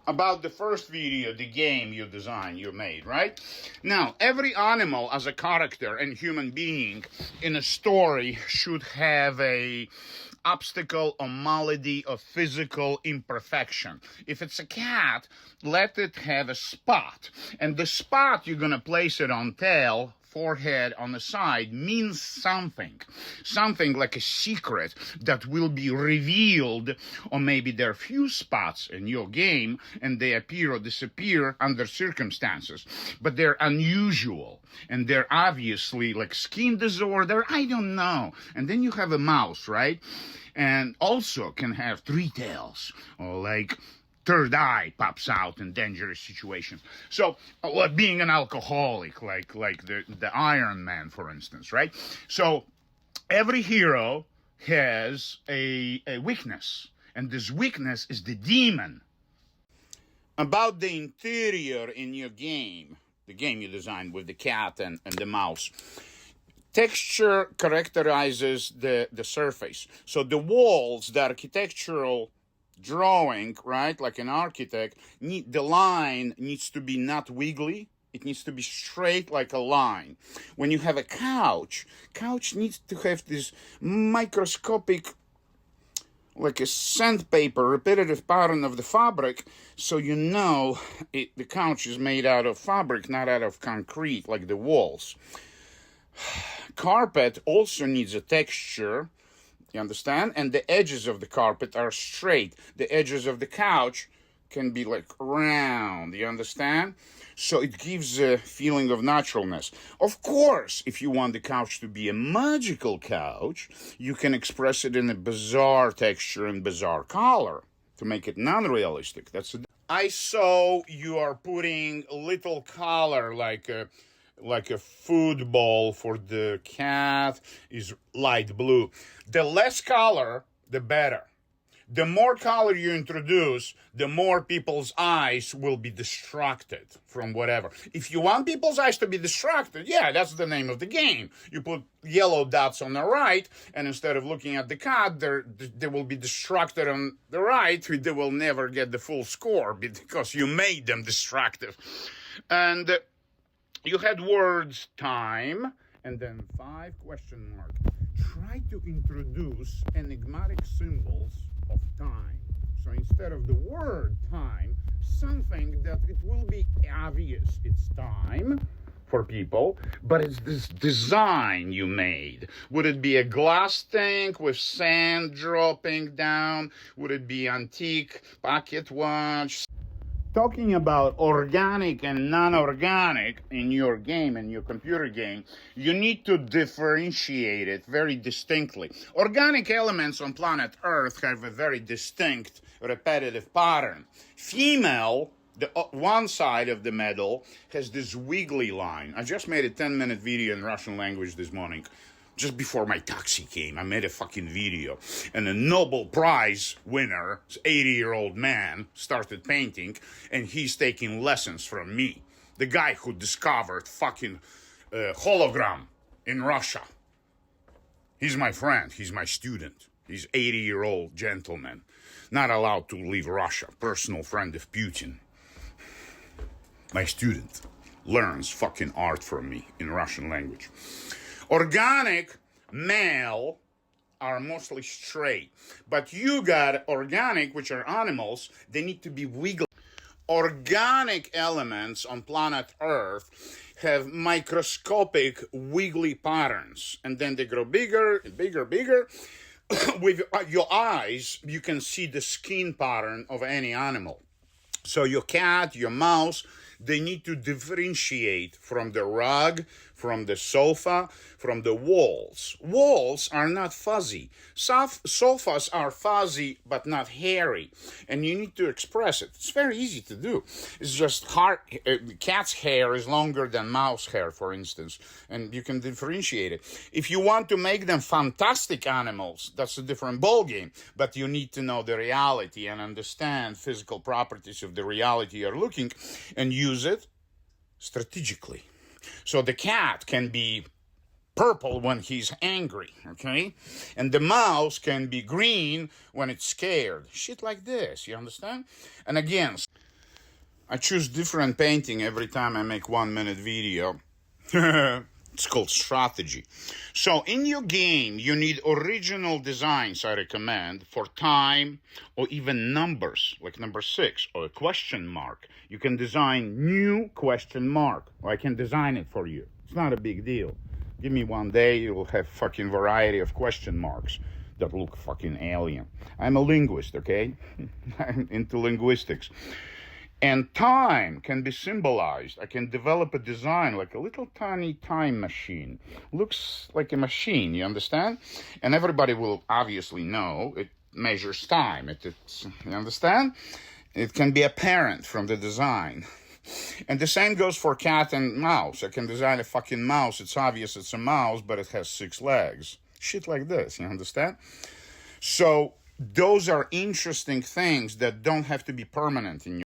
about the first video, the game you designed, you made, right? Now, every animal as a character and human being in a story should have a obstacle or malady or physical imperfection. If it's a cat, let it have a spot. And the spot you're gonna place it on tail, forehead, on the side means something. Something like a secret that will be revealed, or maybe there are few spots in your game and they appear or disappear under circumstances, but they're unusual and they're obviously like skin disorder, I don't know. And then you have a mouse, right? And also can have three tails, or like third eye pops out in dangerous situations. So, being an alcoholic, like the Iron Man, for instance, right? So, every hero has a weakness, and this weakness is the demon. About the interior in your game, the game you designed with the cat and the mouse, texture characterizes the surface. So the walls, the architectural drawing, right, like an architect, the line needs to be not wiggly. It needs to be straight like a line. When you have a couch needs to have this microscopic, like a sandpaper, repetitive pattern of the fabric, so you know the couch is made out of fabric, not out of concrete, like the walls. Carpet also needs a texture, you understand? And the edges of the carpet are straight. The edges of the couch can be like round, you understand? So it gives a feeling of naturalness. Of course, if you want the couch to be a magical couch, you can express it in a bizarre texture and bizarre color to make it non-realistic. I saw you are putting little color like a football for the cat is light blue. The less color, the better. The more color you introduce, the more people's eyes will be distracted from whatever. If you want people's eyes to be distracted, yeah, that's the name of the game. You put yellow dots on the right, and instead of looking at the cat, they will be distracted on the right. They will never get the full score because you made them distracted. And you had words time, and then 5 question marks. Try to introduce enigmatic symbols of time. So instead of the word time, something that it will be obvious it's time for people, but it's this design you made. Would it be a glass tank with sand dropping down? Would it be antique pocket watch? Talking about organic and non-organic in your game, in your computer game, you need to differentiate it very distinctly. Organic elements on planet Earth have a very distinct repetitive pattern. Female, the one side of the medal, has this wiggly line. I just made a 10-minute video in Russian language this morning. Just before my taxi came, I made a fucking video. And a Nobel Prize winner, 80-year-old man, started painting, and he's taking lessons from me. The guy who discovered fucking hologram in Russia. He's my friend. He's my student. He's 80-year-old gentleman. Not allowed to leave Russia. Personal friend of Putin. My student learns fucking art from me in Russian language. Organic male are mostly straight, but you got organic, which are animals, they need to be wiggly. Organic elements on planet Earth have microscopic wiggly patterns, and then they grow bigger and bigger, bigger. With your eyes, you can see the skin pattern of any animal. So your cat, your mouse, they need to differentiate from the rug, from the sofa, from the walls. Walls are not fuzzy. Sofas are fuzzy but not hairy, and you need to express it. It's very easy to do. It's just hard. Cat's hair is longer than mouse hair, for instance, and you can differentiate it. If you want to make them fantastic animals, that's a different ballgame, but you need to know the reality and understand physical properties of the reality you're looking, and use it strategically. So the cat can be purple when he's angry, okay? And the mouse can be green when it's scared. Shit like this, you understand? And again, I choose different painting every time I make 1 minute video. It's called strategy. So in your game, you need original designs, I recommend, for time or even numbers, like number 6 or a question mark. You can design new question mark, or I can design it for you. It's not a big deal. Give me 1 day, you will have fucking variety of question marks that look fucking alien. I'm a linguist, okay? I'm into linguistics. And time can be symbolized. I can develop a design like a little tiny time machine. Looks like a machine, you understand? And everybody will obviously know it measures time. You understand? It can be apparent from the design. And the same goes for cat and mouse. I can design a fucking mouse. It's obvious it's a mouse, but it has 6 legs. Shit like this, you understand? So those are interesting things that don't have to be permanent in your